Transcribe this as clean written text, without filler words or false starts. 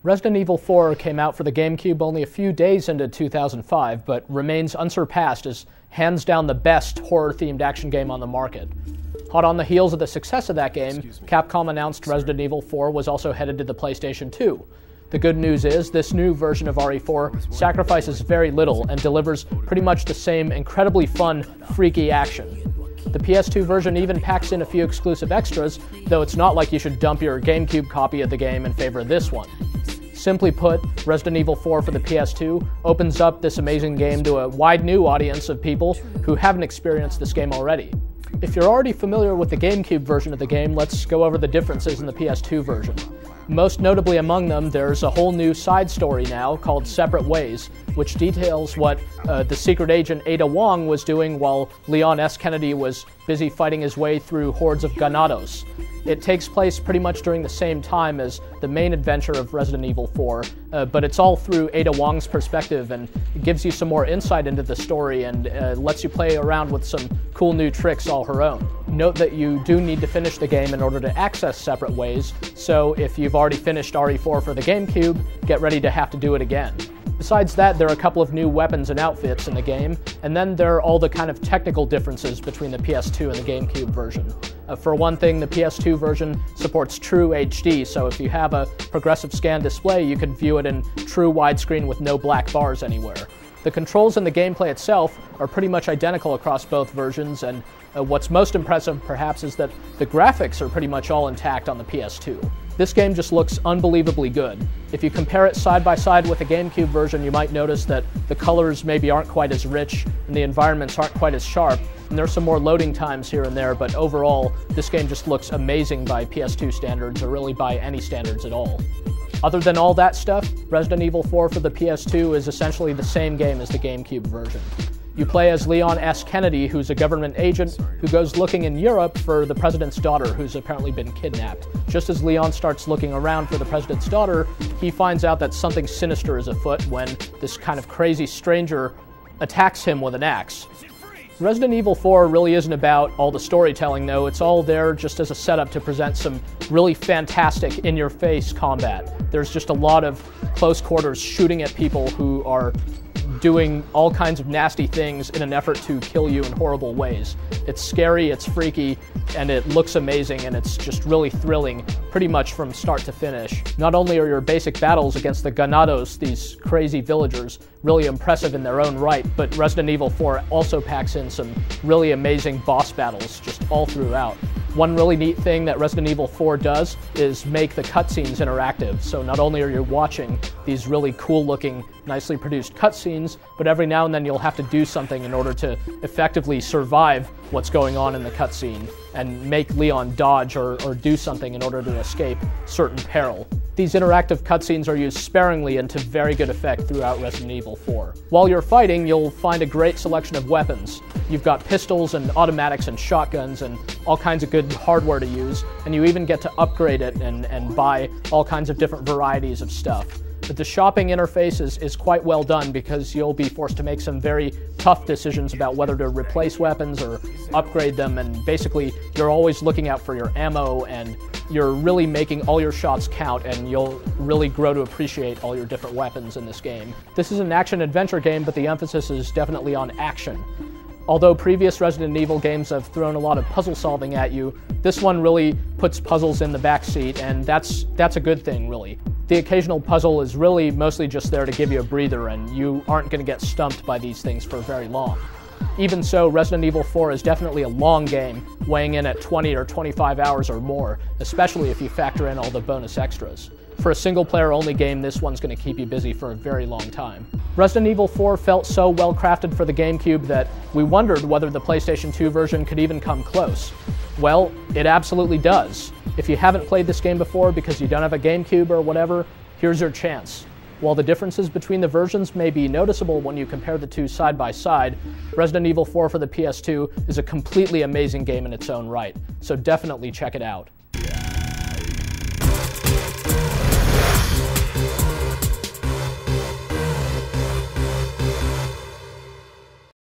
Resident Evil 4 came out for the GameCube only a few days into 2005, but remains unsurpassed as hands down the best horror-themed action game on the market. Hot on the heels of the success of that game, Capcom announced Resident Evil 4 was also headed to the PlayStation 2. The good news is, this new version of RE4 sacrifices very little and delivers pretty much the same incredibly fun, freaky action. The PS2 version even packs in a few exclusive extras, though it's not like you should dump your GameCube copy of the game in favor of this one. Simply put, Resident Evil 4 for the PS2 opens up this amazing game to a wide new audience of people who haven't experienced this game already. If you're already familiar with the GameCube version of the game, let's go over the differences in the PS2 version. Most notably among them, there's a whole new side story now called Separate Ways, which details what the secret agent Ada Wong was doing while Leon S. Kennedy was busy fighting his way through hordes of Ganados. It takes place pretty much during the same time as the main adventure of Resident Evil 4, but it's all through Ada Wong's perspective and gives you some more insight into the story and lets you play around with some cool new tricks all her own. Note that you do need to finish the game in order to access Separate Ways, so if you've already finished RE4 for the GameCube, get ready to have to do it again. Besides that, there are a couple of new weapons and outfits in the game, and then there are all the kind of technical differences between the PS2 and the GameCube version. For one thing, the PS2 version supports true HD, so if you have a progressive scan display, you can view it in true widescreen with no black bars anywhere. The controls and the gameplay itself are pretty much identical across both versions, and what's most impressive perhaps is that the graphics are pretty much all intact on the PS2. This game just looks unbelievably good. If you compare it side by side with the GameCube version, you might notice that the colors maybe aren't quite as rich and the environments aren't quite as sharp, and there's some more loading times here and there, but overall, this game just looks amazing by PS2 standards, or really by any standards at all. Other than all that stuff, Resident Evil 4 for the PS2 is essentially the same game as the GameCube version. You play as Leon S. Kennedy, who's a government agent who goes looking in Europe for the president's daughter, who's apparently been kidnapped. Just as Leon starts looking around for the president's daughter, he finds out that something sinister is afoot when this kind of crazy stranger attacks him with an axe. Resident Evil 4 really isn't about all the storytelling, though. It's all there just as a setup to present some really fantastic in-your-face combat. There's just a lot of close quarters shooting at people who are doing all kinds of nasty things in an effort to kill you in horrible ways. It's scary, it's freaky, and it looks amazing, and it's just really thrilling pretty much from start to finish. Not only are your basic battles against the Ganados, these crazy villagers, really impressive in their own right, but Resident Evil 4 also packs in some really amazing boss battles just all throughout. One really neat thing that Resident Evil 4 does is make the cutscenes interactive, so not only are you watching these really cool-looking, nicely produced cutscenes, but every now and then you'll have to do something in order to effectively survive what's going on in the cutscene and make Leon dodge or do something in order to escape certain peril. These interactive cutscenes are used sparingly and to very good effect throughout Resident Evil 4. While you're fighting, you'll find a great selection of weapons. You've got pistols and automatics and shotguns and all kinds of good hardware to use, and you even get to upgrade it and buy all kinds of different varieties of stuff. But the shopping interface is quite well done because you'll be forced to make some very tough decisions about whether to replace weapons or upgrade them, and basically you're always looking out for your ammo, and you're really making all your shots count, and you'll really grow to appreciate all your different weapons in this game. This is an action-adventure game, but the emphasis is definitely on action. Although previous Resident Evil games have thrown a lot of puzzle solving at you, this one really puts puzzles in the backseat, and that's a good thing, really. The occasional puzzle is really mostly just there to give you a breather, and you aren't going to get stumped by these things for very long. Even so, Resident Evil 4 is definitely a long game, weighing in at 20 or 25 hours or more, especially if you factor in all the bonus extras. For a single-player only game, this one's going to keep you busy for a very long time. Resident Evil 4 felt so well crafted for the GameCube that we wondered whether the PlayStation 2 version could even come close. Well, it absolutely does. If you haven't played this game before because you don't have a GameCube or whatever, here's your chance. While the differences between the versions may be noticeable when you compare the two side by side, Resident Evil 4 for the PS2 is a completely amazing game in its own right, so definitely check it out.